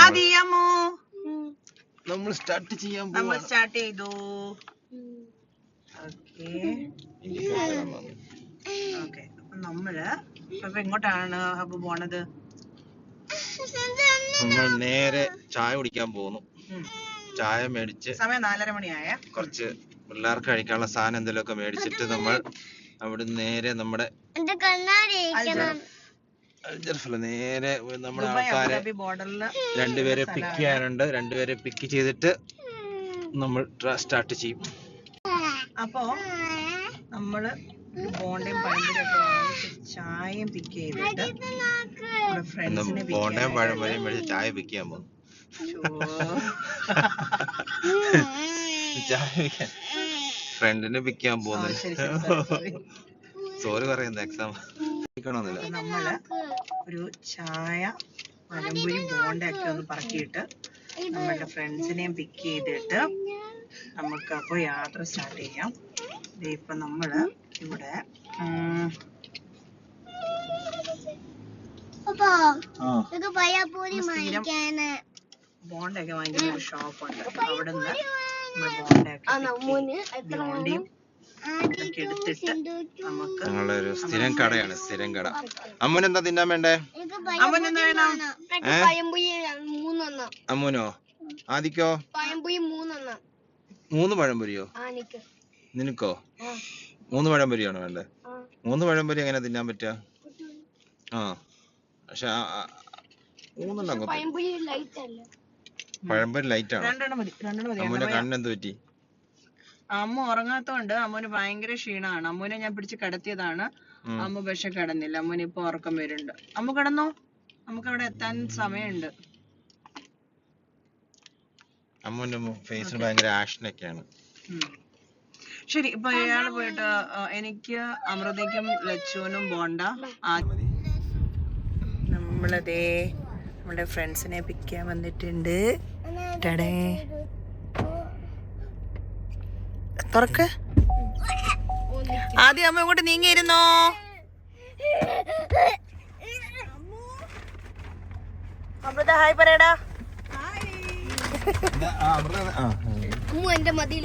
ആദിയമോ നമ്മൾ സ്റ്റാർട്ട് ചെയ്യാൻ നമ്മൾ സ്റ്റാർട്ട് ചെയ്തു. ഓക്കെ അപ്പൊ നമ്മള് അപ്പൊ എങ്ങോട്ടാണ് ഹബ് പോണത്? നമ്മൾ നേരെ ചായ കുടിക്കാൻ പോകുന്നു. ചായ മേടിച്ച് സമയം 4:30 മണിയായ കുറച്ച് പിള്ളേർക്ക് കഴിക്കാനുള്ള സാധനം എന്തെങ്കിലുമൊക്കെ മേടിച്ചിട്ട് നമ്മൾ അവിടെ നേരെ നമ്മുടെ നേരെ നമ്മുടെ ആൾക്കാരെ രണ്ടുപേരെ പിക്ക് ചെയ്യാനുണ്ട്. രണ്ടുപേരെ പിക്ക് ചെയ്തിട്ട് നമ്മൾ സ്റ്റാർട്ട് ചെയ്യും. അപ്പോ നമ്മള് ബോണ്ടയും പഴംപൊരിയൊക്കെ വാങ്ങിച്ച് ചായയും പിക്ക് ചെയ്തിട്ട് ബോണ്ടയും പഴംപൊരിയും മേടിച്ച് ചായ പിക്ക് ചെയ്യാൻ പോകുന്നു. ഫ്രണ്ടിനെ പിക്ക് ചെയ്യാൻ പോകുന്നു. സോറി പറയുന്നത് എക്സാം നമ്മള് ഒരു ചായ പഴംപൊരി ബോണ്ടയൊക്കെ ഒന്ന് പറക്കിയിട്ട് നമ്മളുടെ ഫ്രണ്ട്സിനെയും പിക്ക് ചെയ്തിട്ട് നമുക്ക് അപ്പോൾ യാത്ര സ്റ്റാർട്ട് ചെയ്യാം. ഇപ്പൊ നമ്മള് ഇവിടെ ബോണ്ടയൊക്കെ വാങ്ങിക്കുന്ന ഒരു ഷോപ്പുണ്ട്. അവിടെ നിന്ന് ബോണ്ടയും ഇതൊക്കെ എടുത്തിട്ട് നമുക്ക് ഞങ്ങളൊരു സ്ഥിരം കടയാണ്. സ്ഥിരം കട. അമ്മൂന് എന്താ തിന്നാൻ വേണ്ടേ? അമ്മൂനെന്താ വേണം? അമ്മൂനോ? ആദിക്കോ? 3 പഴംപൊരിയോ? നിനക്കോ 3 പഴംപൊരിയാണോ വേണ്ടേ? 3 പഴംപൊരി എങ്ങനെ തിന്നാൻ പറ്റുക? ആ പക്ഷെ 3 പഴംപൊരി ലൈറ്റ് ആണ്. അമ്മൂന്റെ കണ്ണെന്ത് പറ്റി? അമ്മ ഉറങ്ങാത്തോണ്ട് അമ്മൂന് ഭയങ്കര ക്ഷീണമാണ്. അമ്മൂനെ ഞാൻ പിടിച്ച് കിടത്തിയതാണ്. അമ്മ പക്ഷെ കിടന്നില്ല. അമ്മൂന് ഇപ്പൊ ഉറക്കം വരുന്നുണ്ട്. അമ്മ കിടന്നോ? നമുക്ക് അവിടെ എത്താൻ സമയമുണ്ട്. അമ്മൂന്റെ ഫേസിന് ഭയങ്കര ആക്ഷനൊക്കെയാണ്. ശരി ഇപ്പൊ ഇയാള് പോയിട്ട് എനിക്ക് അമൃതയ്ക്കും ലച്ചുവിനും ബോണ്ട. നമ്മളതേ നമ്മുടെ ഫ്രണ്ട്സിനെ പിക്ക് ചെയ്യാൻ വന്നിട്ടുണ്ട്. ടടേ തുറക്ക്. ആദ്യം അമ്മ ഇങ്ങോട്ട് നീങ്ങിയിരുന്നോ? അമൃത ഹായ് പറയടാ.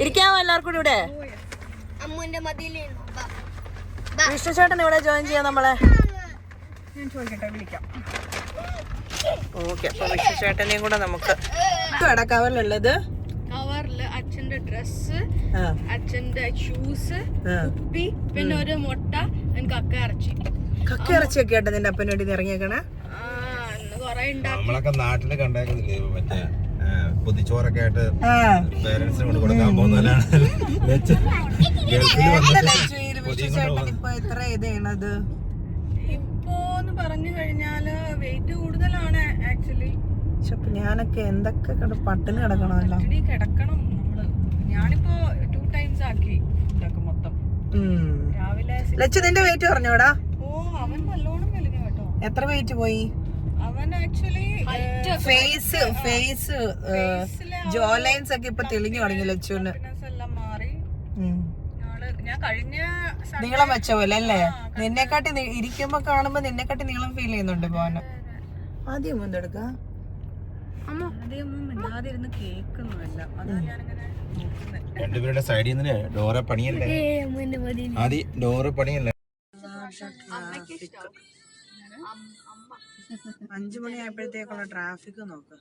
ഇരിക്കാമോ എല്ലാവർക്കും കൂടി ഇവിടെ? വിഷ്ണുചേട്ടൻ ഇവിടെ ജോയിൻ ചെയ്യാം നമ്മളെ. ഞാൻ ചോദിക്കട്ടെ, വിളിക്കാം. ഓക്കെ അപ്പൊ വിഷ്ണുചേട്ടനെയും കൂടെ നമുക്ക് കവറിലുള്ളത് കവറില് അച്ഛന്റെ ഡ്രസ്, അച്ഛന്റെ ഷൂസ്, കുപ്പി, പിന്നെ ഒരു മുട്ട, കക്ക ഇറച്ചി. കക്ക ഇറച്ചിയൊക്കെ ആയിട്ട് നിന്റെ അപ്പന് വേണ്ടി ഇറങ്ങിയേക്കണേ. നമ്മളൊക്കെ നാട്ടില് കണ്ടേക്കുന്നില്ലേ മറ്റേ പൊതിച്ചോറൊക്കെ ആയിട്ട് പേരൻസിന് കൊണ്ട് കൊടുക്കാൻ പോകുന്നതാണ്. ഇപ്പോന്ന് പറഞ്ഞു കഴിഞ്ഞാല് വെയിറ്റ് കൂടുതലാണ് ആക്ച്വലി. ഞാനൊക്കെ എന്തൊക്കെ പട്ടിണി കിടക്കണമല്ലോ. കിടക്കണം നമ്മള്. ഞാനിപ്പോ 2 times ആക്കി ഇതൊക്കെ മൊത്തം. രാവിലെ ലച്ചു നിന്റെ വെയിറ്റ് പറഞ്ഞോടാ? ഓ അവൻ നല്ലോണം മെലിഞ്ഞു കേട്ടോ. എത്ര വെയിറ്റ് പോയി? അവൻ ആക്ച്വലി ഫേസ് ജോ ലൈൻസ് ഒക്കെ ഇപ്പൊ തെളിഞ്ഞു തുടങ്ങി ലച്ചുവിന്. എല്ലാം മാറി. ഞാൻ കഴിഞ്ഞ നീളം വെച്ച പോലെ അല്ലേ? നിന്നെക്കാട്ടി ഇരിക്കുമ്പോ കാണുമ്പോ നിന്നെക്കാട്ടി നീളം ഫീൽ ചെയ്യുന്നുണ്ട് പോവാന്. ആദ്യം എന്തെടുക്ക മിണ്ടാതിരുന്ന് കേൾക്കുന്നുമല്ല. അതാ ഞാനിങ്ങനെ രണ്ടുപേരുടെ സൈഡിൽ നിന്ന് ഡോറ പണിയല്ലേ? ആദ്യം ഡോറ് പണിയല്ലേ? 5 മണിയായപ്പോഴത്തേക്കുള്ള ട്രാഫിക് നോക്ക്.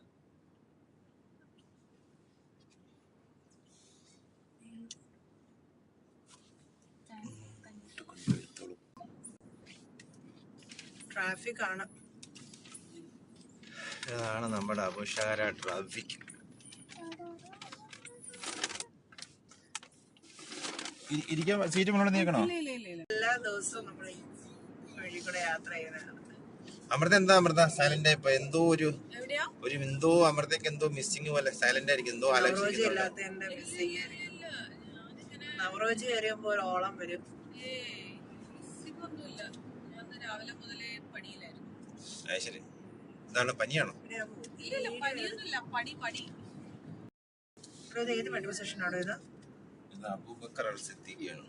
ട്രാഫിക് ആണ്. ഇതാണ് നമ്മുടെ അപുഷാര ട്രാഫിക്. ഇരിക്കാൻ സീറ്റ് മുന്നോട്ട് നീക്കണോ? എല്ലാ ദിവസവും നമ്മൾ ഈ വഴി കൂടെ യാത്ര ചെയ്യുന്നതാണ്. അമൃത എന്താ അമൃത സൈലന്റ് ആയിപ്പോ? എന്തോ ഒരു എന്തോ അമൃതയ്ക്ക് എന്തോ മിസ്സിങ് പോലെ സൈലന്റ് ആയിരിക്കും. എന്തോ നവറോജി കയറിയുമ്പോ ഒരു ഓളം വരും. ശരി ഇതാണ് പനിയാണോ? ഏത് മെട്രോ സ്റ്റേഷനാണോ ഇത്? അബൂബക്കർ അൽ സിദ്ദീഖിയാണ്.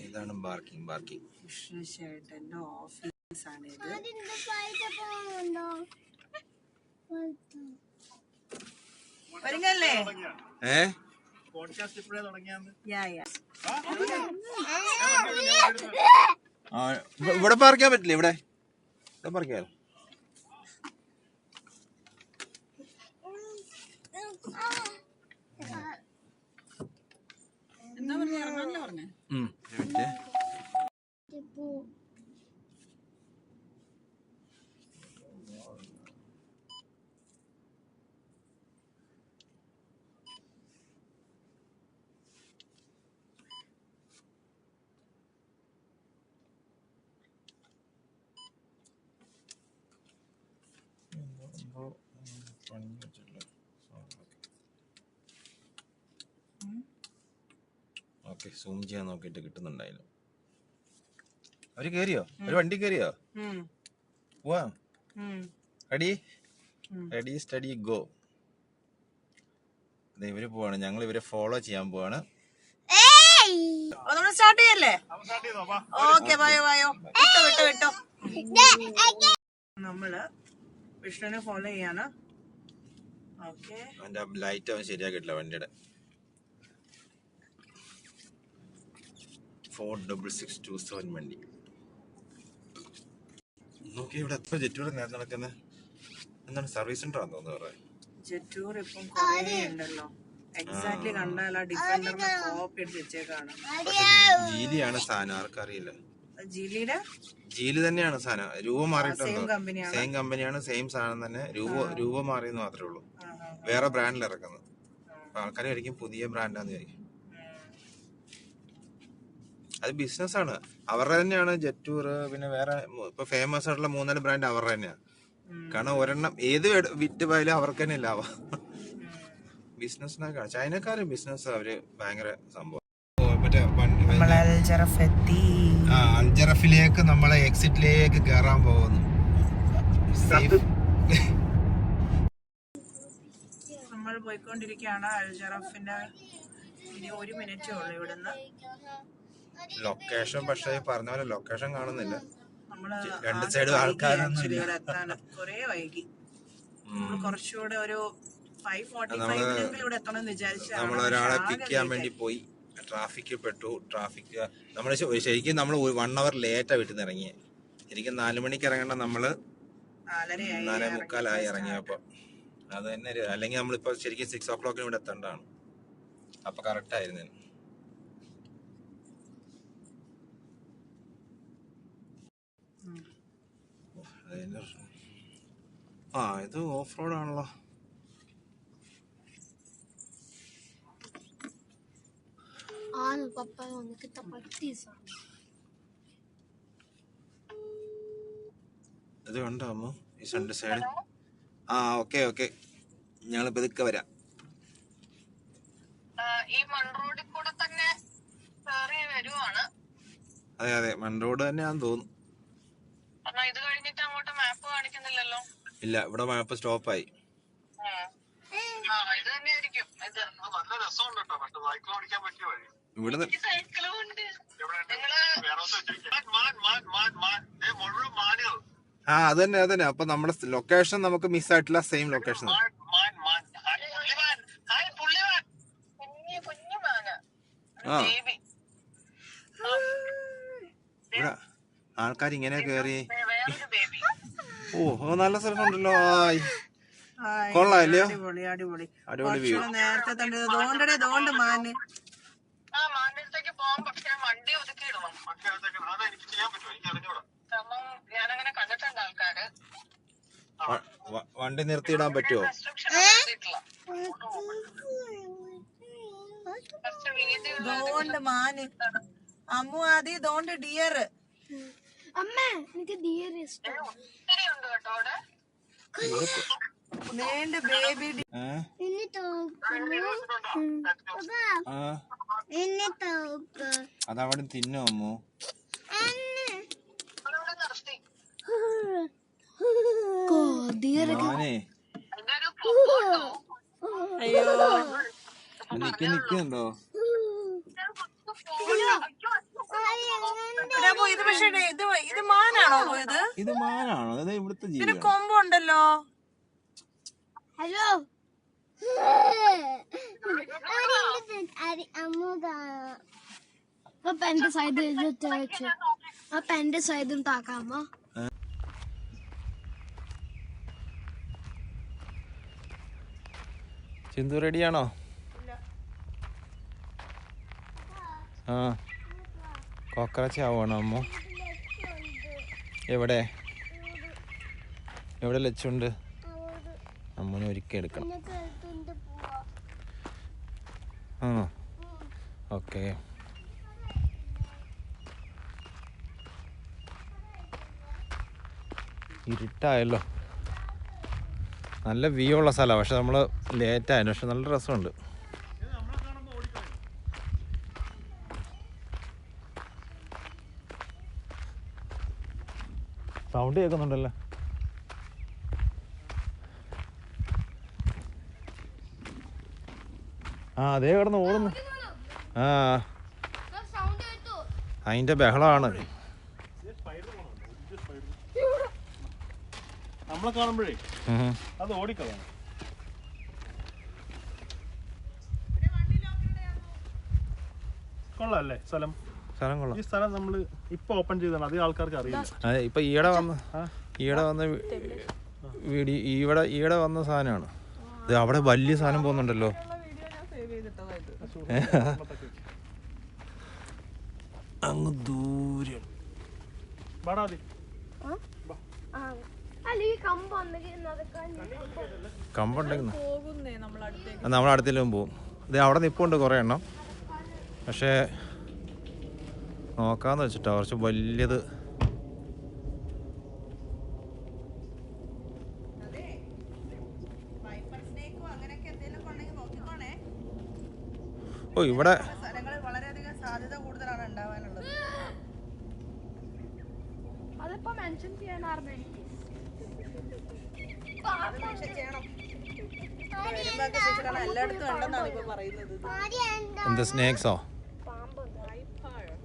ഇതാണ് പാർക്കിംഗ്. വിഷ്ണുചേട്ടന്റെ ഓഫീസാണിത്. ഒരുങ്ങല്ലേ? ഇവിടെ പാർക്കാൻ പറ്റില്ല. ഇവിടെ പാർക്കാലോ. എന്താ പറഞ്ഞ ഇറങ്ങാനല്ലേ പറഞ്ഞേ? ഓക്കെ, സൂം ചെയ്യാൻ നോക്കിയിട്ട് കിട്ടുന്നുണ്ടായില്ല. അവര് കേറിയോ? ഒരു വണ്ടി കേറിയോ? പോവാ. Ready steady go. ഇവര് പോവാണ്, ഞങ്ങൾ ഇവരെ ഫോളോ ചെയ്യാൻ പോവാണ്. സ്റ്റാർട്ട് ചെയ്യല്ലേ? ഓക്കെ, വായോ വിട്ടോ. നമ്മള് വിഷ്ണുവിനെ ഫോളോ ചെയ്യാണ്. അവന്റെ ലൈറ്റ് അവൻ ശരിയാക്കിട്ടില്ല വണ്ടിയുടെ. 46627 വണ്ടി നോക്കി. ഇവിടെ എത്ര ജെറ്റൂർ നേരം നടക്കുന്നത്? എന്താണ് സർവീസ് സെന്റർ ആണെന്ന് തോന്നുന്നു പറയാം. ജെറ്റൂർ ഇപ്പം കുറേ ഉണ്ടല്ലോ. എക്സാക്ട്ലി കണ്ടാൽ ആ ഡിഫൻഡറിനെ കോപ്പി എടുത്ത് വെച്ചേക്കാണ്. ജീലിയാണ് സാധനം, ആർക്കറിയില്ല. ജീലി തന്നെയാണ് സാധനം. രൂപം മാറിയിട്ടുണ്ടോ? സെയിം കമ്പനിയാണ്, സെയിം സാധനം തന്നെ. രൂപം മാറിയെന്ന് മാത്രമേ ഉള്ളൂ. വേറെ ബ്രാൻഡിൽ ഇറക്കുന്നത്. ആൾക്കാർ കഴിക്കും പുതിയ ബ്രാൻഡാന്ന് ചോദിക്കും. അത് ബിസിനസ്സാണ്, അവരുടെ തന്നെയാണ് ജെറ്റൂർ. പിന്നെ വേറെ ഇപ്പൊ ഫേമസ് ആയിട്ടുള്ള 3-4 ബ്രാൻഡ് അവരുടെ തന്നെയാണ്. കാരണം ഒരെണ്ണം ഏത് വിറ്റ് പോയാലും അവർക്ക് തന്നെ ലാഭം. ബിസിനസ്സിനൊക്കെയാണ് ചൈനക്കാര് ബിസിനസ്, അവര് ഭയങ്കര സംഭവം. അൽജറഫിലേക്ക് നമ്മളെ എക്സിറ്റിലേക്ക് കയറാൻ പോകുന്നു. നമ്മൾ പോയിക്കൊണ്ടിരിക്കുകയാണ് അൽജറഫിന്റെ. ഇനി 1 മിനിറ്റേ ഉള്ളൂ ഇവിടുന്ന്. ലൊക്കേഷൻ പക്ഷേ പറഞ്ഞ പോലെ ലൊക്കേഷൻ കാണുന്നില്ല. നമ്മള് രണ്ട് സൈഡും ആൾക്കാരൊന്നും കൊറേ വൈകി. കുറച്ചുകൂടെ ഒരു 5:45 ഇവിടെ എത്തണമെന്ന് വിചാരിച്ചു. നമ്മളൊരാളെ പിക്ക് ചെയ്യാൻ വേണ്ടി പോയി, ട്രാഫിക് പെട്ടു. നമ്മള് ശരിക്കും നമ്മൾ 1 hour ലേറ്റാ വീട്ടിൽ നിന്ന് ഇറങ്ങിയ. ശരിക്കും 4 മണിക്ക് ഇറങ്ങേണ്ട നമ്മള് 4:45 ഇറങ്ങിയപ്പോ. അത് തന്നെ, അല്ലെങ്കിൽ നമ്മളിപ്പോ ശരിക്കും 6 o'clock ഇവിടെ എത്തേണ്ടതാണ്. അപ്പൊ കറക്റ്റ് ആയിരുന്നു. ഇത് ഓഫ് റോഡ് ആണല്ലോ. ഇത് കണ്ടോ അമ്മ ഈ രണ്ട് സൈഡ്? ഓക്കെ ഞങ്ങൾ പതുക്കെ വരാം. അതെ മൺറോഡ് തന്നെയാന്ന് തോന്നുന്നു. ഇല്ല, ഇവിടെ മാപ്പ് സ്റ്റോപ്പായി. ഇവിടെ അത് തന്നെ. അപ്പൊ നമ്മുടെ ലൊക്കേഷൻ നമുക്ക് മിസ്സായിട്ടില്ല, സെയിം ലൊക്കേഷൻ. ഇവിടെ ആൾക്കാർ ഇങ്ങനെ കേറി. നല്ല സ്ഥലമുണ്ടല്ലോ. കൊള്ളാമല്ലോ, അടിപൊളി വ്യൂ. നേരത്തെ മാന് വണ്ടി നിർത്തിയിടാൻ പറ്റുമോ? മാന് അമ്മു ആദ്യം ഇതോണ്ട് ഡിയർ. ബേബി അതവിടെ തിന്നോ അമ്മു? നിക്കുന്നുണ്ടോ? ഇത് മാനാണോ ഇത്? ഇത് മാനാണോ? അത് ഇവിടുത്തെ ഇതിന് കൊമ്പുണ്ടല്ലോ. ഹലോ അപ്പൊ എന്റെ സൈഡ് അപ്പൊ എന്റെ സൈഡും താക്കാമോ? ചിന്തു റെഡിയാണോ? ആ കോക്രോച്ച് ആവുകയാണോ അമ്മ? എവിടെ എവിടെ ലച്ചുണ്ട്? അമ്മനെ ഒരിക്കൽ എടുക്കണം. ആ ഓക്കെ. ഇരുട്ടായല്ലോ. നല്ല വ്യൂ ഉള്ള സ്ഥലമാണ്, പക്ഷെ നമ്മൾ ലേറ്റായിരുന്നു. പക്ഷെ നല്ല രസമുണ്ട്. സൗണ്ട് കേൾക്കുന്നുണ്ടല്ലോ. ആ അതേ കിടന്ന് ഓടുന്നു. ആ അതിന്റെ ബഹളമാണ്. നമ്മളെ കാണുമ്പോഴേ അത് ഓടിക്കളാണ്. കൊള്ളാല്ലേ സ്ഥലം? സ്ഥലം കൊള്ളാം. ഈ സ്ഥലം നമ്മൾ ഇപ്പൊ ഓപ്പൺ ചെയ്താണ്, അധികം ആൾക്കാർക്ക് അറിയില്ല. അതെ, ഇപ്പൊ ഈയിടെ വന്ന ഈയിടെ വന്ന സാധനമാണ് ഇത്. അവിടെ വലിയ സാധനം പോകുന്നുണ്ടല്ലോ. അങ്ങ് ദൂരം കമ്പുണ്ടെങ്കിൽ നമ്മളടുത്തേലും പോവും. ഇത് അവിടെ നിപ്പുണ്ട് കുറേ എണ്ണം, പക്ഷേ നോക്കാന്ന് വെച്ചിട്ടാ കുറച്ച് വലിയത്. ഓ ഇവിടെ വളരെയധികം സാധ്യത കൂടുതലാണ് ഉണ്ടാവാനുള്ളത്. അതിപ്പോ മെൻഷൻ ചെയ്യാനായിരുന്നു എനിക്ക്. എല്ലായിടത്തും ഉണ്ടെന്നാണ് ഇപ്പൊ പറയുന്നത്. എന്താ സ്നേക്സോ?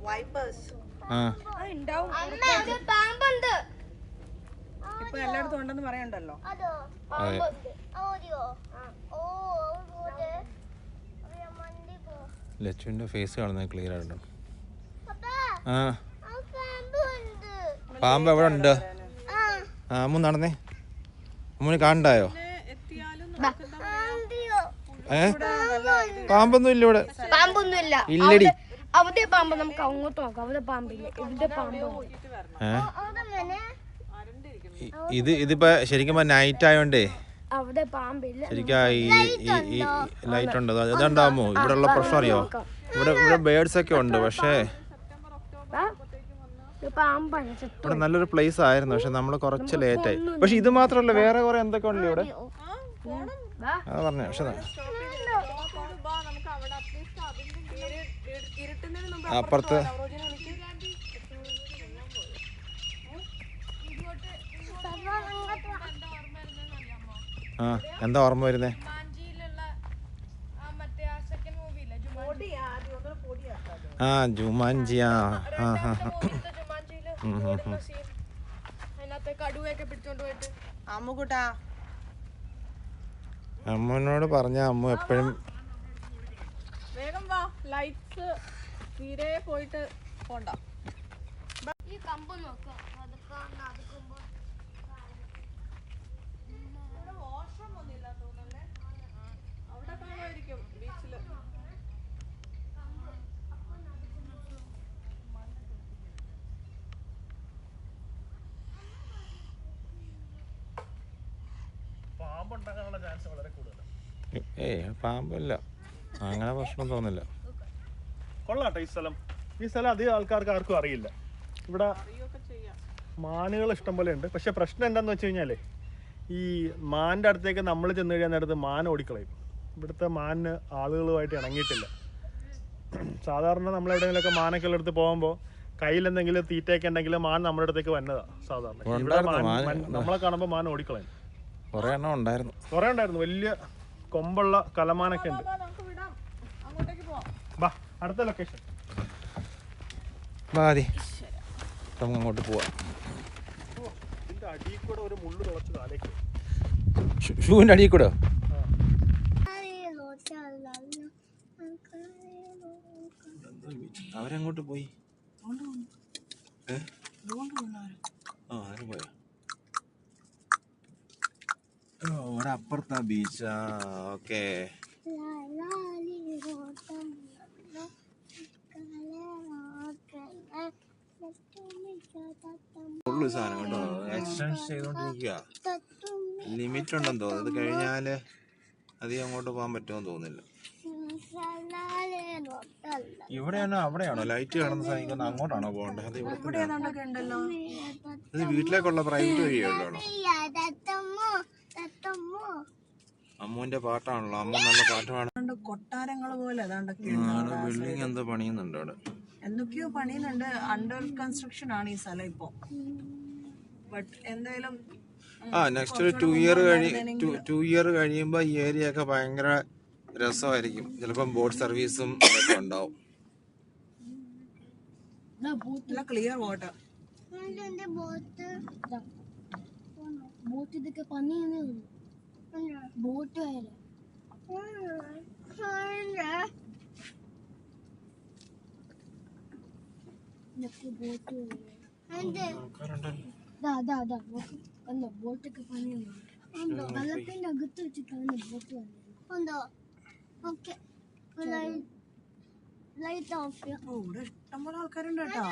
വൈപ്പേഴ്സ് ആ ഇപ്പൊ എല്ലായിടത്തും ഉണ്ടെന്ന് പറയണ്ടല്ലോ. അതെ. ലച്ചുവിന്റെ ഫേസ് കാണുന്നത് ക്ലിയർ ആയിട്ടുണ്ട്. ആ പാമ്പ് എവിടെ ഉണ്ട്? ആ അമ്മ നടന്നേ. അമ്മന് കാണണ്ടായോ? പാമ്പൊന്നും ഇല്ല ഇവിടെ. പാമ്പൊന്നുമില്ല ഇല്ലടി. അവിടെ പാമ്പ്. നമുക്ക് അങ്ങോട്ട് നോക്കാം. അവിടെ പാമ്പില്ല, ഇവിടെ പാമ്പ്. ഇതിപ്പോ ശരിക്കും നൈറ്റ് ആയോണ്ടേ അവിടെ പാമ്പില്ല. ശരിക്കും ഈ ലൈറ്റ് ഉണ്ട്. അതുണ്ടാവുമോ? ഇവിടെ ഉള്ള പ്രശ്നം അറിയോ? ഇവിടെ ബേർഡ്സ് ഒക്കെ ഉണ്ട്, പക്ഷേ ഇവിടെ നല്ലൊരു പ്ലേസ് ആയിരുന്നു. പക്ഷെ നമ്മൾ കുറച്ച് ലേറ്റ് ആയി. പക്ഷെ ഇത് മാത്രമല്ല, വേറെ കുറെ എന്തൊക്കെ ഉണ്ടല്ലോ ഇവിടെ. അത് പറഞ്ഞ പക്ഷെ അപ്പുറത്ത് ആ എന്താ ഓർമ്മ വരുന്നേ? ആ ജുമാൻജി. ആ അമ്മനോട് പറഞ്ഞ അമ്മ എപ്പോഴും വേഗം വാ. ലൈറ്റ്സ് തീരെ പോയിട്ട് പോണ്ട. ഈ കമ്പ് നോക്കാം. അവിടെ കാണുമായിരിക്കും ബീച്ചില്. പാമ്പുണ്ടാകാനുള്ള ചാൻസ് വളരെ കൂടുതലാണ്. പാമ്പില്ല, അങ്ങനെ പ്രശ്നം തോന്നില്ല. കൊള്ളാട്ടെ ഈ സ്ഥലം. ഈ സ്ഥലം അധികം ആൾക്കാർക്ക് ആർക്കും അറിയില്ല. ഇവിടെ മാനുകൾ ഇഷ്ടം പോലെ ഉണ്ട്. പക്ഷെ പ്രശ്നം എന്താന്ന് വെച്ച് കഴിഞ്ഞാലേ, ഈ മാനിൻ്റെ അടുത്തേക്ക് നമ്മൾ ചെന്ന് കഴിയാൻ നേരത്ത് മാൻ ഓടിക്കളയും. ഇവിടുത്തെ മാനിന് ആളുകളുമായിട്ട് ഇണങ്ങിയിട്ടില്ല. സാധാരണ നമ്മളെവിടെയെങ്കിലുമൊക്കെ മാനൊക്കെ ഉള്ള അടുത്ത് പോകുമ്പോൾ കയ്യിൽ എന്തെങ്കിലും തീറ്റയൊക്കെ ഉണ്ടെങ്കിൽ മാൻ നമ്മുടെ അടുത്തേക്ക് വന്നതാ സാധാരണ. ഇവിടെ നമ്മളെ കാണുമ്പോൾ മാൻ ഓടിക്കളയും. കുറെ എണ്ണം ഉണ്ടായിരുന്നു. കുറെ ഉണ്ടായിരുന്നു. വലിയ കൊമ്പുള്ള കലമാനൊക്കെ ഉണ്ട്. അങ്ങോട്ടേക്ക് പോവാം. ബാ അടുത്ത ലൊക്കേഷൻ. മതി. നമുക്ക് അങ്ങോട്ട് പോവാം. ഇതിന്റെ അടിയിൽ കൂടെ ഒരു മുള്ളു തുളച്ച് കാലേക്ക്. ഷൂവിൻ്റെ അടിയിൽ കൂടെ അവരങ്ങോട്ട് പോയി. ആരും പോയോ? അവിടെ അപ്പുറത്താ ബീച്ചാ. ഓക്കെ. ഉള്ളു സാധനം കേട്ടോ. എക്സ്റ്റൻഷൻ ചെയ്തോണ്ടിരിക്കുക. ലിമിറ്റ് ഉണ്ടെന്ന് തോന്നുന്നു. ഇത് കഴിഞ്ഞാല് അധികം അങ്ങോട്ട് പോകാൻ പറ്റുമെന്ന് തോന്നുന്നില്ല. ഇവിടെയാണോ അവിടെയാണോ ലൈറ്റ് കാണുന്ന സ്ഥലം? അങ്ങോട്ടാണോ പോകേണ്ടത്? അത് ഇവിടെ ഇത് വീട്ടിലേക്കുള്ള പ്രൈവറ്റ് വഴിയാണോ? അമ്മുവിന്റെ പാട്ടാണല്ലോ. അമ്മ നല്ല പാട്ടാണ്. കൊട്ടാരങ്ങൾ പോലെ ബിൽഡിംഗ് എന്തോ പണിയുന്നുണ്ട് അവിടെ. എന്തൊക്കെയോ പണിയുന്നുണ്ട്. അണ്ടർ കൺസ്ട്രക്ഷൻ ആണ് ഈ സ്ഥലം ഇപ്പൊ. ബട്ട് എന്തായാലും നെക്സ്റ്റ് ഒരു 2 ഇയർ കഴിയുമ്പോ ഈ ഏരിയ ഒക്കെ ഭയങ്കര രസമായിരിക്കും. ചിലപ്പം ബോട്ട് സർവീസും ഒക്കെ ഉണ്ടാവും. Clear water. ബോട്ട് ഇതൊക്കെ പണിയാണ്. ബോട്ട് ബോട്ടൊക്കെ പണിയാണ്. വെള്ളത്തിന്റെ അകത്ത് വെച്ചിട്ടാണ് ബോട്ട് വന്നത്. ലൈറ്റ് ഓഫ് ചെയ്യാം. ഇവിടെ ഇഷ്ടംപോലെ ആൾക്കാരുണ്ട് കേട്ടോ.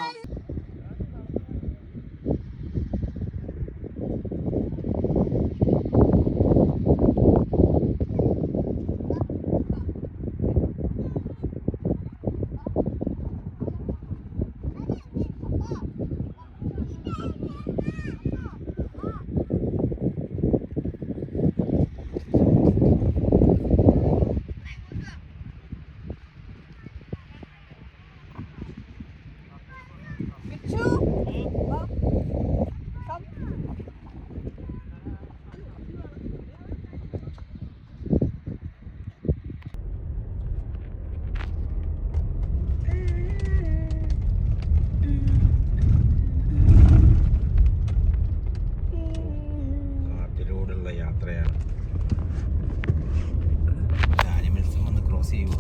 യാത്രയാണ്. ആനിമൽസും വന്ന് ക്രോസ് ചെയ്യുമോ?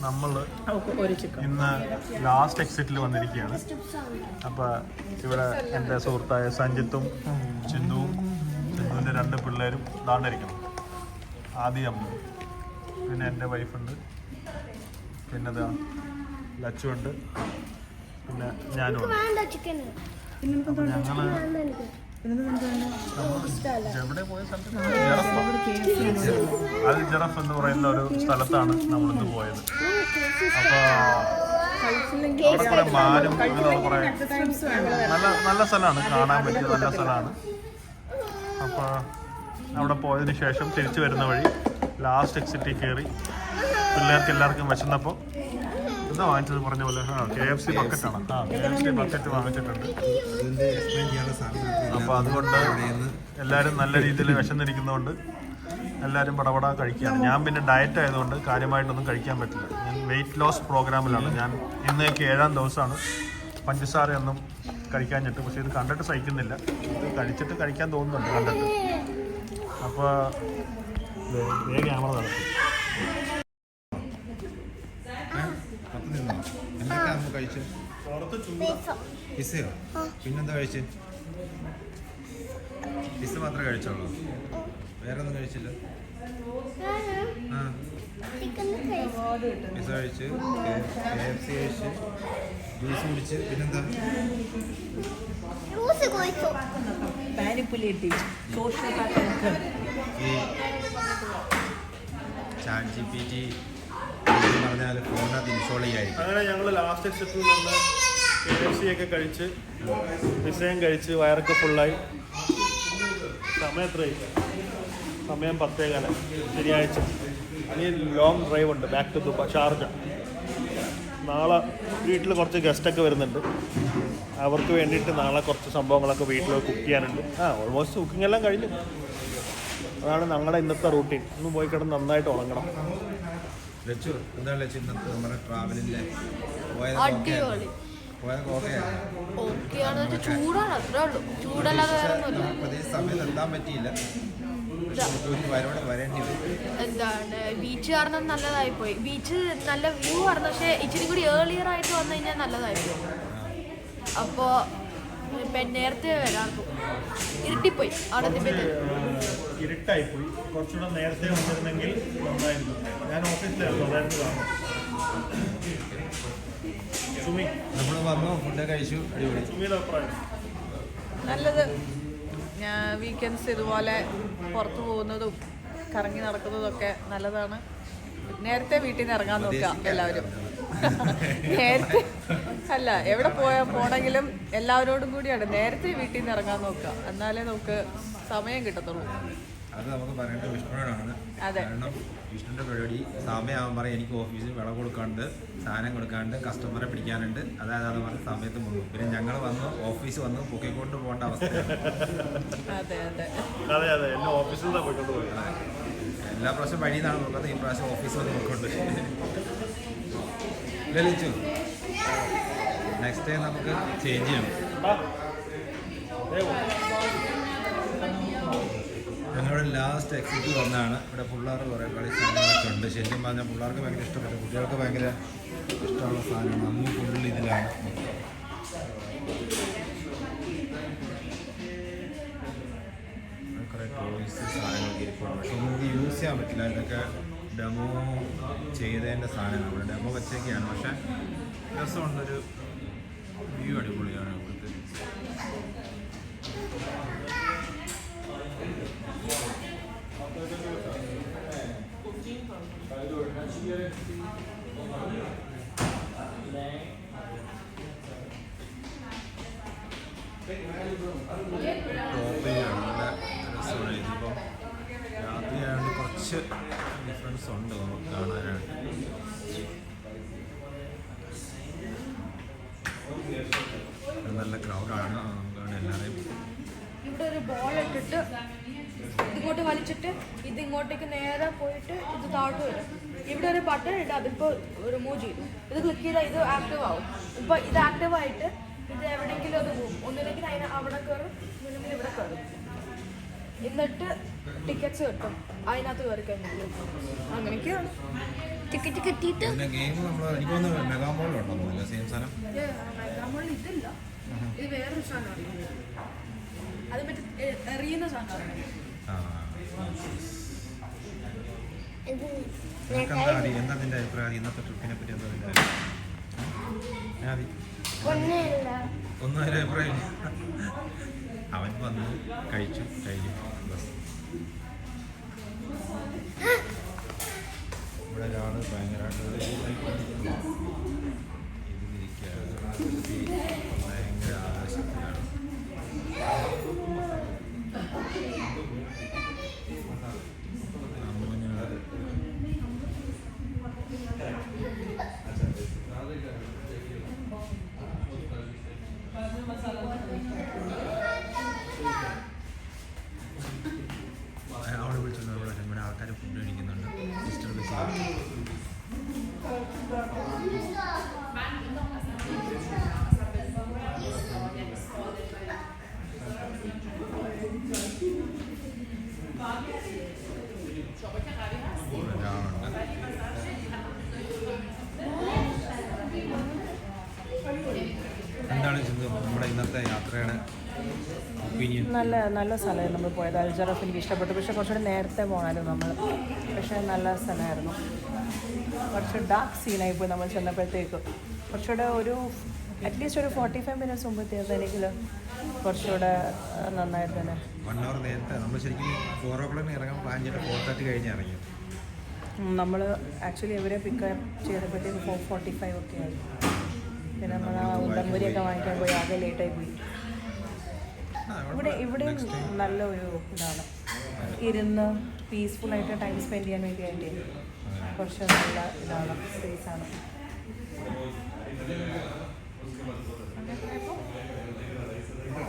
നമ്മൾ ഇന്ന് ലാസ്റ്റ് എക്സിറ്റിൽ വന്നിരിക്കുകയാണ്. അപ്പോൾ ഇവിടെ എൻ്റെ സുഹൃത്തായ സഞ്ജിത്തും ചിന്തുവും ചിന്തുവിൻ്റെ 2 പിള്ളേരും താണ്ടിരിക്കണം. ആദ്യം അമ്മ, പിന്നെ എൻ്റെ വൈഫുണ്ട്, പിന്നെ ലച്ചുണ്ട്, പിന്നെ ഞാനുണ്ട്. അപ്പോൾ ഞങ്ങൾ എവിടെ പോയ സ്ഥലത്ത് അൽ ജറഫ് എന്ന് പറയുന്ന ഒരു സ്ഥലത്താണ് നമ്മളിന്ന് പോയത്. അപ്പോൾ അവിടെ കുറെ മാനും കുറെ നല്ല സ്ഥലമാണ്, കാണാൻ പറ്റിയ നല്ല സ്ഥലമാണ്. അപ്പോൾ അവിടെ പോയതിന് ശേഷം തിരിച്ചു വരുന്ന വഴി ലാസ്റ്റ് എക്സിറ്റിൽ കയറി പിള്ളേർക്ക് എല്ലാവർക്കും വിശന്നപ്പോൾ എന്താ വാങ്ങിച്ചത് പറഞ്ഞ പോലെ KFC ബക്കറ്റാണ്. KFC ബക്കറ്റ് വാങ്ങിച്ചിട്ടുണ്ട്. അപ്പോൾ അതുകൊണ്ട് എല്ലാവരും നല്ല രീതിയിൽ വിശന്നിരിക്കുന്നതുകൊണ്ട് എല്ലാവരും പടപട കഴിക്കുകയാണ്. ഞാൻ പിന്നെ ഡയറ്റ് ആയതുകൊണ്ട് കാര്യമായിട്ടൊന്നും കഴിക്കാൻ പറ്റില്ല. ഞാൻ വെയിറ്റ് ലോസ് പ്രോഗ്രാമിലാണ്. ഞാൻ ഇന്നേക്ക് 7ാം ദിവസമാണ്. പഞ്ചസാരയൊന്നും കഴിക്കാഞ്ഞിട്ട്. പക്ഷേ ഇത് കണ്ടിട്ട് സഹിക്കുന്നില്ല. ഇത് കഴിച്ചിട്ട് കഴിക്കാൻ തോന്നുന്നുണ്ട് കണ്ടിട്ട്. അപ്പോൾ ക്യാമറ നടക്കും. പിസയോ? പിന്നെന്താ കഴിച്ച്? പിസ മാത്രമേ കഴിച്ചോളൂ? വേറെ ഒന്നും കഴിച്ചില്ല? പിസ കഴിച്ച്, KFC കഴിച്ച്, ജ്യൂസ് കുടിച്ച്, പിന്നെന്താ? ഈ ChatGPT പറഞ്ഞാൽ ഫോണിനകത്ത് ഇൻസ്റ്റാൾ ചെയ്യായിരിക്കും. അങ്ങനെ ഞങ്ങൾ ലാസ്റ്റ് എക്സിറ്റിൽ നിന്ന് KFC ഒക്കെ കഴിച്ച് പിസയും കഴിച്ച് വയറൊക്കെ ഫുള്ളായി. സമയം എത്രയായി? സമയം 10:15. ശനിയാഴ്ച. ഇനി ലോങ് ഡ്രൈവ് ഉണ്ട് ബാക്ക് ടു ഷാർജ. നാളെ വീട്ടിൽ കുറച്ച് ഗസ്റ്റൊക്കെ വരുന്നുണ്ട്. അവർക്ക് വേണ്ടിയിട്ട് നാളെ കുറച്ച് സംഭവങ്ങളൊക്കെ വീട്ടിൽ കുക്ക് ചെയ്യാനുണ്ട്. ഓൾമോസ്റ്റ് കുക്കിംഗ് എല്ലാം കഴിഞ്ഞു. അതാണ് ഞങ്ങളുടെ ഇന്നത്തെ റൂട്ടീൻ. ഒന്ന് പോയി കിടന്ന് നന്നായിട്ട് ഉണങ്ങണം. ലച്ചു, എന്താണ് ലച്ചു ഇന്നത്തെ നമ്മുടെ ട്രാവലിൻ്റെ പോയതൊക്കെ ഓക്കെയാണ്. ഓക്കെയാണെന്ന് വെച്ചാൽ ചൂടാണ്, അത്രേ ഉള്ളൂ. ചൂടല്ലാതെ വേറെ ഒന്നുമില്ല. പ്രത്യേകിച്ച് സമയത്ത് എത്താൻ പറ്റിയില്ല. വരേണ്ടി വരും. എന്താണ് ബീച്ച് കാരണം നല്ലതായിപ്പോയി. ബീച്ച് നല്ല വ്യൂ ആയിരുന്നു, പക്ഷേ ഇച്ചിരി കൂടി ഏർലിയർ ആയിട്ട് വന്നു കഴിഞ്ഞാൽ നല്ലതായിപ്പോയി. അപ്പോൾ നേരത്തെ വരാറുണ്ട്, ഇരുട്ടിപ്പോയി അവിടെ എത്തിയപ്പോഴത്തേക്ക്. ഇരുട്ടായിപ്പോയി. കുറച്ചുകൂടെ നേരത്തെ വന്നിരുന്നെങ്കിൽ നന്നായിരുന്നു. ഞാൻ ഓഫീസിലായിരുന്നു, അതായിരുന്നു കാണും. സുമി, നമ്മൾ വന്നു, ഫുഡ് കഴിച്ചു, അടിപൊളി. സുമിയുടെ അഭിപ്രായം? നല്ലത്. വീക്കെൻഡ്സ് ഇതുപോലെ പുറത്തു പോകുന്നതും കറങ്ങി നടക്കുന്നതൊക്കെ നല്ലതാണ്. നേരത്തെ വീട്ടിൽ നിന്ന് ഇറങ്ങാൻ നോക്കുക എല്ലാവരും. നേരത്തെ അല്ല, എവിടെ പോണെങ്കിലും എല്ലാവരോടും കൂടിയാണ് നേരത്തെ വീട്ടിൽ നിന്ന് ഇറങ്ങാൻ നോക്കുക, എന്നാലേ നമുക്ക് സമയം കിട്ടത്തുള്ളൂ. അത് നമുക്ക് പറയേണ്ടത് വിഷ്ണുവിനാണ്. കാരണം വിഷ്ണുവിൻ്റെ പരിപാടി സമയമാകുമ്പോൾ പറയും എനിക്ക് ഓഫീസിൽ വിള കൊടുക്കാണ്ട്, സാധനം കൊടുക്കാണ്ട്, കസ്റ്റമറെ പിടിക്കാനുണ്ട്, അതായത് പറഞ്ഞ സമയത്ത് മുങ്ങും. പിന്നെ ഞങ്ങൾ വന്ന് ഓഫീസ് വന്ന് പൊക്കിക്കൊണ്ട് പോകേണ്ട അവസ്ഥയാണ്. അതെ അതെ അതെ അതെ, എല്ലാം ഓഫീസിൽ നിന്നാണ് പോയിക്കൊണ്ട് പോയി. എല്ലാ പ്രാവശ്യം വഴിയിൽ നിന്നാണ് നോക്കുന്നത്, ഈ പ്രാവശ്യം ഓഫീസ് വന്ന് നോക്കൊണ്ട് ലലിച്ചു. നെക്സ്റ്റ് ടൈം നമുക്ക് ചേഞ്ച് ചെയ്യണം. ഞങ്ങളുടെ ലാസ്റ്റ് എക്സിറ്റ് വന്നാണ്. ഇവിടെ പിള്ളേർ കുറേ കളി സാധനങ്ങളൊക്കെ ഉണ്ട്. ശരിക്കും പറഞ്ഞാൽ പിള്ളേർക്ക് ഭയങ്കര ഇഷ്ടപ്പെട്ടു, കുട്ടികൾക്ക് ഭയങ്കര ഇഷ്ടമുള്ള സാധനമാണ്. അമ്മ ഫുള്ളിൽ ഇതിലാണ്. കുറേ ടോയ്സ് സാധനങ്ങളൊക്കെ ഇരിക്കുന്നുണ്ട്, പക്ഷെ നമുക്ക് യൂസ് ചെയ്യാൻ പറ്റില്ല. ഇതൊക്കെ ഡെമോ ചെയ്തതിൻ്റെ സാധനമാണ്. ഇവിടെ ഡെമോ വെച്ചൊക്കെയാണ്, പക്ഷേ രസമുണ്ടൊരു വ്യൂ, അടിപൊളിയാണ് ഇവിടുത്തെ. ടോപ്പിലാണ്, നല്ല രസമാണ്. ഇതിപ്പം രാത്രിയായതുകൊണ്ട് കുറച്ച് ഡിഫറൻസ് ഉണ്ട് നമുക്ക് കാണാനായിട്ട്. നല്ല ക്രൗഡാണ്, നമുക്കാണ് എല്ലാവരെയും. ഇവിടെ ഒരു ബോൾ ഇട്ടിട്ട് ഇങ്ങോട്ട് വലിച്ചിട്ട് ഇത് ഇങ്ങോട്ടേക്ക് നേരെ പോയിട്ട് ഇത് താഴോട്ട് വരും. ഇവിടെ ഒരു ബട്ടൺ ഇട്ട് അതിപ്പോൾ റിമൂവ് ചെയ്തു. ഇത് ക്ലിക്ക് ചെയ്താൽ ഇത് ആക്റ്റീവ് ആവും. ഇപ്പോൾ ഇത് ആക്റ്റീവ് ആയിട്ട് ഇത് എവിടെയെങ്കിലും അത് പോകും. ഒന്നില്ലെങ്കിൽ അതിന് അവിടെ കയറും, ഒന്നില്ലെങ്കിൽ ഇവിടെ കയറും. എന്നിട്ട് ടിക്കറ്റ്സ് കിട്ടും, അതിനകത്ത് കയറി കഴിഞ്ഞാൽ അങ്ങനെയൊക്കെയാണ്. ടിക്കറ്റ് കിട്ടിയിട്ട് പിന്നെ ഗെയിം നമ്മൾ എനിക്ക് തോന്നുന്നു മെഗാമോളിലുണ്ടോ സെയിം സാധനം. മെഗാമോളിൽ ഇതില്ല, ഇത് വേറൊരു സാധനമാണ്. അത് മറ്റേ എറിയുന്ന സാധനമാണ്. എന്താ നിന്റെ അഭിപ്രായം ഇന്നത്തെ ട്രിപ്പിനെ പറ്റി? എന്താ നിന്റെ ഒന്നും അതിൻ്റെ അഭിപ്രായം? അവൻ വന്നു, കഴിച്ചു, കഴിഞ്ഞു, ബസ്. ഇവിടെ ഒരാൾ ഭയങ്കരമായിട്ട് ഇതിലിരിക്കുകയാണ്, ഭയങ്കര ആവേശത്തിലാണ്. അവിടെ വിളിച്ചിട്ടുണ്ട്, ഇവിടെ ആൾക്കാർ ഫുഡ് കഴിക്കുന്നുണ്ട്. സിസ്റ്റർ എന്താണ് നമ്മുടെ ഇന്നത്തെ യാത്രയുടെ ഒപ്പീനിയൻ? നല്ല സ്ഥലമായിരുന്നു നമ്മൾ പോയത്. അൽജറഫ് എനിക്ക് ഇഷ്ടപ്പെട്ടു, പക്ഷെ കുറച്ചുകൂടി നേരത്തെ പോകണമായിരുന്നു നമ്മൾ. പക്ഷേ നല്ല സ്ഥലമായിരുന്നു. കുറച്ച് ഡാർക്ക് സീനായിപ്പോയി നമ്മൾ ചെന്നപ്പോഴത്തേക്ക്. കുറച്ചുകൂടെ ഒരു അറ്റ്ലീസ്റ്റ് ഒരു 45 മിനിറ്റ്സ് മുമ്പ് എത്തിയതെങ്കിൽ കുറച്ചുകൂടെ നന്നായിരുന്നു തന്നെ. 1 hour നേരത്തെ നമ്മൾ ശരിക്കും 4 o'clock ഇറങ്ങാൻ പ്ലാൻ ചെയ്തിട്ട് 4:30 കഴിഞ്ഞ് ഇറങ്ങി. നമ്മൾ ആക്ച്വലി ഇവരെ പിക്കപ്പ് ചെയ്തപ്പോഴത്തേക്ക് 4:45 ഒക്കെ ആയി. പിന്നെ നമ്മൾ ആ ഉടമ്പരിയൊക്കെ വാങ്ങിക്കാൻ പോയി, ആകെ ലേറ്റായി പോയി. ഇവിടെ നല്ല ഒരു ഇതാണ്, ഇരുന്ന് പീസ്ഫുള്ളായിട്ട് ടൈം സ്പെൻഡ് ചെയ്യാൻ വേണ്ടിയായിട്ട് കുറച്ച് നല്ല ഇതാണ്, സ്പേസാണ്.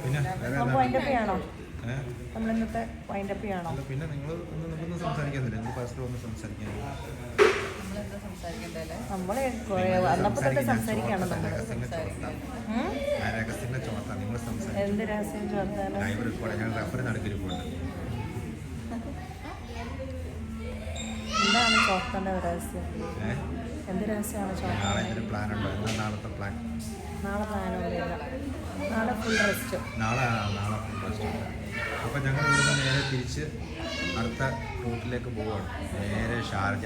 പിന്നെ അപ്പോൾ അതിൻ്റെ പേയാണോ? നമ്മൾ ഇന്നത്തെ വൈൻഡപ്പ് ചെയ്യണോ? അല്ല പിന്നെ നിങ്ങൾ ഒന്ന് സംസാരിക്കുന്നില്ല, നിങ്ങൾ പരസ്പരം ഒന്ന് സംസാരിക്കാൻ. നമ്മളെന്താ സംസാരിക്കണ്ടല്ലേ? നമ്മളെ വന്നപ്പോ തൊട്ട് സംസാരിക്കാണ് നമ്മൾ. രഹസ്യത്തിന്റെ ചോർത്ത നിങ്ങൾ സംസാരിക്കും. എന്ത് രഹസ്യം ചോർത്താനോ? ലൈവ് റെക്കോർഡ് ഞാൻ റെഫർ നടക്കിരിപ്പുണ്ട്. എന്താണ് ചോർത്തേണ്ട രഹസ്യം? എന്ത് രഹസ്യമാണ് നാളെ ചോർത്താൻ? എന്തൊരു പ്ലാൻ ഉണ്ടോ? എന്താ നാളത്തെ പ്ലാൻ? നാളെ പ്ലാനൊന്നുമില്ല, നാളെ ഫുൾ റെസ്റ്റ്. നാളെ ഫുൾ റെസ്റ്റ്. അപ്പോൾ ഞങ്ങൾ ഇവിടുന്ന് നേരെ തിരിച്ച് അടുത്ത റൂട്ടിലേക്ക് പോവുകയാണ്, നേരെ ഷാർജ.